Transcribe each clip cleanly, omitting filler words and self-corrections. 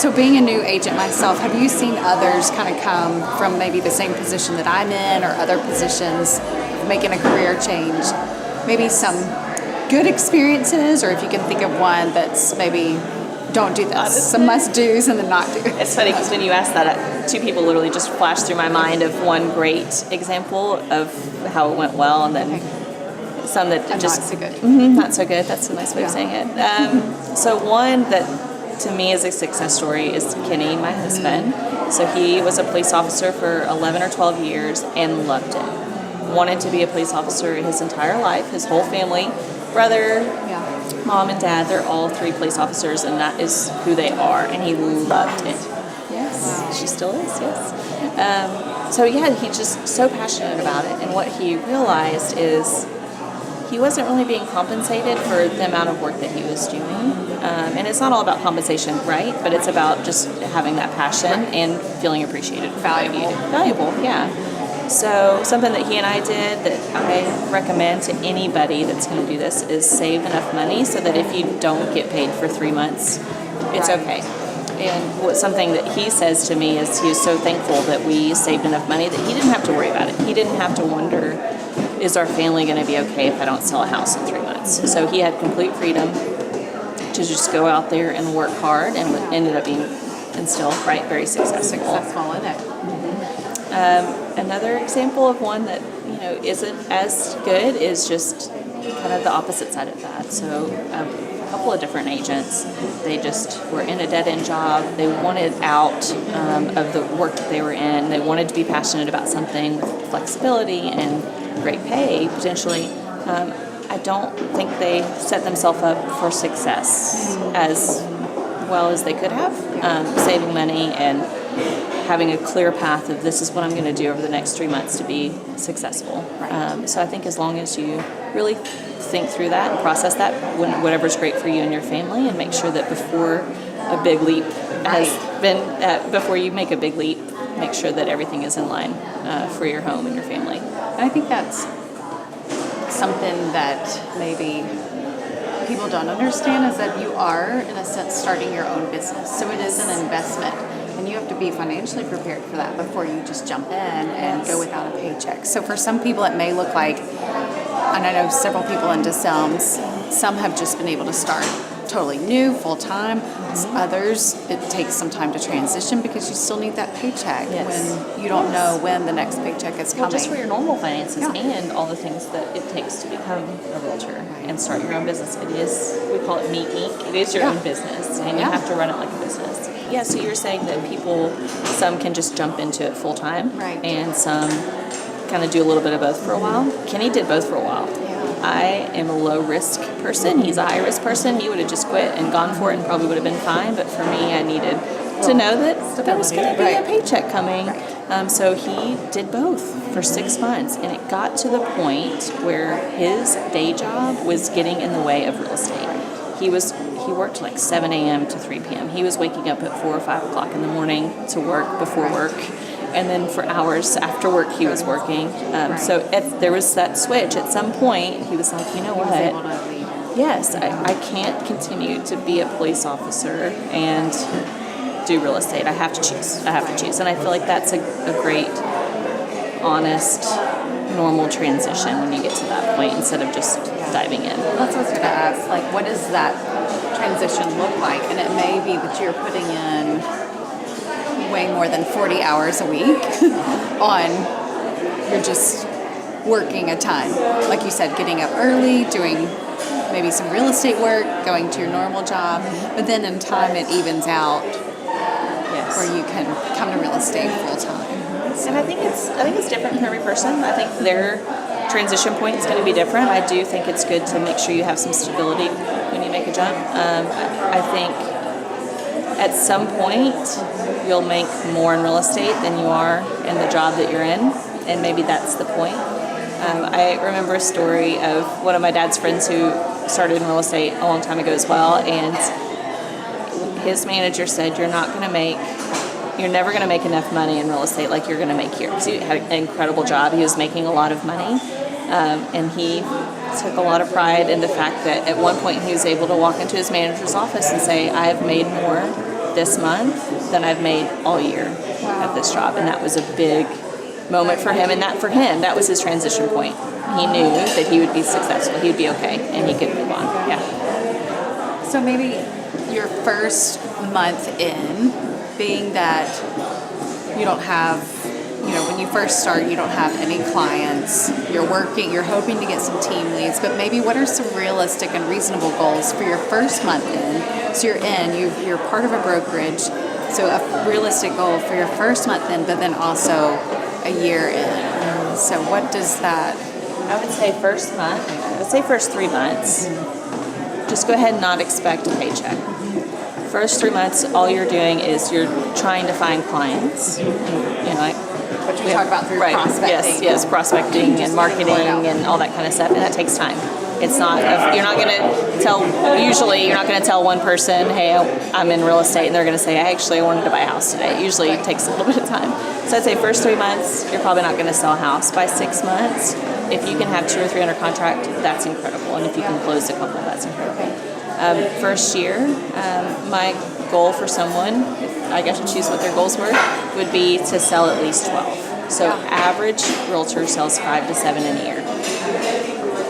So being a new agent myself, have you seen others kind of come from maybe the same position that I'm in or other positions, making a career change? Maybe some good experiences, or if you can think of one that's maybe don't do this, Honestly, some must-dos and then not do. It's funny because when you asked that, two people literally just flashed through my mind of one great example of how it went well, and then some that just not so good. Not so good. That's a nice way of saying it. So one that to me is a success story is Kenny, my husband. So he was a police officer for 11 or 12 years and loved it. Wanted to be a police officer his entire life. His whole family, brother, mom and dad, they're all 3 police officers, and that is who they are, and he loved it. Yes. Wow. She still is, yes. So yeah, he's just so passionate about it, and what he realized is he wasn't really being compensated for the amount of work that he was doing. And it's not all about compensation, right? But it's about just having that passion and feeling appreciated. Valuable, yeah. So something that he and I did that I recommend to anybody that's going to do this is save enough money so that if you don't get paid for 3 months, it's okay. And something that he says to me is he's so thankful that we saved enough money that he didn't have to worry about it. He didn't have to wonder, is our family going to be okay if I don't sell a house in 3 months? So he had complete freedom to just go out there and work hard, and ended up being, and still, right, very successful. Successful in it. Another example of one that isn't as good is just kind of the opposite side of that. So a couple of different agents, they just were in a dead-end job. They wanted out of the work that they were in. They wanted to be passionate about something with flexibility and great pay, potentially. I don't think they set themselves up for success as well as they could have, saving money and having a clear path of this is what I'm going to do over the next 3 months to be successful. So I think as long as you really think through that and process that, whatever's great for you and your family, and make sure that before a big leap before you make a big leap, make sure that everything is in line for your home and your family. And I think that's something that maybe people don't understand, is that you are, in a sense, starting your own business. So it is an investment. And you have to be financially prepared for that before you just jump in and go without a paycheck. So for some people it may look like, and I know several people in DeSelms, some have just been able to start totally new, full-time. Others, it takes some time to transition because you still need that paycheck when you don't know when the next paycheck is coming. Well, just for your normal finances and all the things that it takes to become a realtor and start your own business. It is, we call it Meat Inc. It is your own business, and you have to run it like a business. Yeah, so you're saying that some can just jump into it full-time, and some kind of do a little bit of both for a while. Kenny did both for a while. I am a low-risk person. He's a high-risk person. He would have just quit and gone for it and probably would have been fine, but for me, I needed to know that there was going to be a paycheck coming. So he did both for 6 months, and it got to the point where his day job was getting in the way of real estate. He worked like 7 a.m. to 3 p.m. He was waking up at 4 or 5 o'clock in the morning to work before work, and then for hours after work he was working. So there was that switch. At some point, he was like, you know what? Yes, I can't continue to be a police officer and do real estate. I have to choose. And I feel like that's a great, honest, normal transition when you get to that point instead of just diving in. That's what I was going to ask. Like, what does that transition look like? And it may be that you're putting in way more than 40 hours a week you're just working a ton. Like you said, getting up early, doing maybe some real estate work, going to your normal job, but then in time it evens out where you can come to real estate full time. And I think it's different for every person. I think their transition point is going to be different. I do think it's good to make sure you have some stability when you make a jump. I think at some point you'll make more in real estate than you are in the job that you're in, and maybe that's the point. I remember a story of one of my dad's friends who started in real estate a long time ago as well, and his manager said, you're never going to make enough money in real estate like you're going to make here. Because he had an incredible job. He was making a lot of money. And he took a lot of pride in the fact that at one point he was able to walk into his manager's office and say, I have made more this month than I've made all year at this job. And that was a big moment for him. And that was his transition point. He knew that he would be successful. He would be okay, and he could move on. Yeah. So maybe your first month in, being that you don't have, when you first start, you don't have any clients. You're hoping to get some team leads, but maybe what are some realistic and reasonable goals for your first month in? So you're part of a brokerage, so a realistic goal for your first month in, but then also a year in. So what does that? I would say first 3 months. Just go ahead and not expect a paycheck. First 3 months, all you're doing is you're trying to find clients. Which we talk about through prospecting. Yes, prospecting and marketing and all that kind of stuff, and that takes time. It's not. You're not going to tell. Usually, you're not going to tell one person, "Hey, I'm in real estate," and they're going to say, "I wanted to buy a house today." It usually takes a little bit of time. So I'd say first 3 months, you're probably not going to sell a house. By 6 months, if you can have 2 or 3 under contract, that's incredible, and if you can close a couple, that's incredible. First year, my goal for someone, if I got to choose what their goals were, would be to sell at least 12. So average realtor sells 5 to 7 in a year.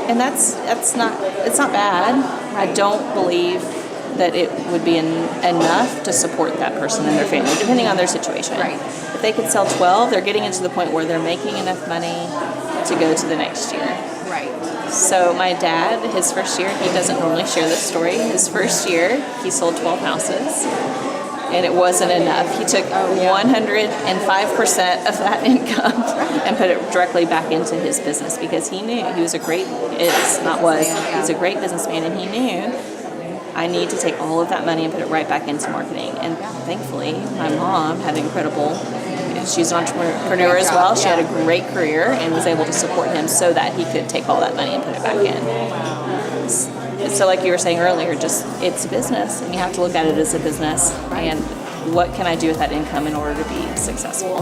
And it's not bad. I don't believe that it would be enough to support that person and their family, depending on their situation. Right. If they could sell 12, they're getting into the point where they're making enough money to go to the next year. Right. So my dad, his first year, he doesn't normally share this story. His first year, he sold 12 houses. And it wasn't enough. He took 105% of that income and put it directly back into his business because he knew he was a great, he's a great businessman, and he knew I need to take all of that money and put it right back into marketing. And thankfully, my mom had incredible, she's an entrepreneur as well. She had a great career and was able to support him so that he could take all that money and put it back in. So like you were saying earlier, it's a business, and you have to look at it as a business. And what can I do with that income in order to be successful?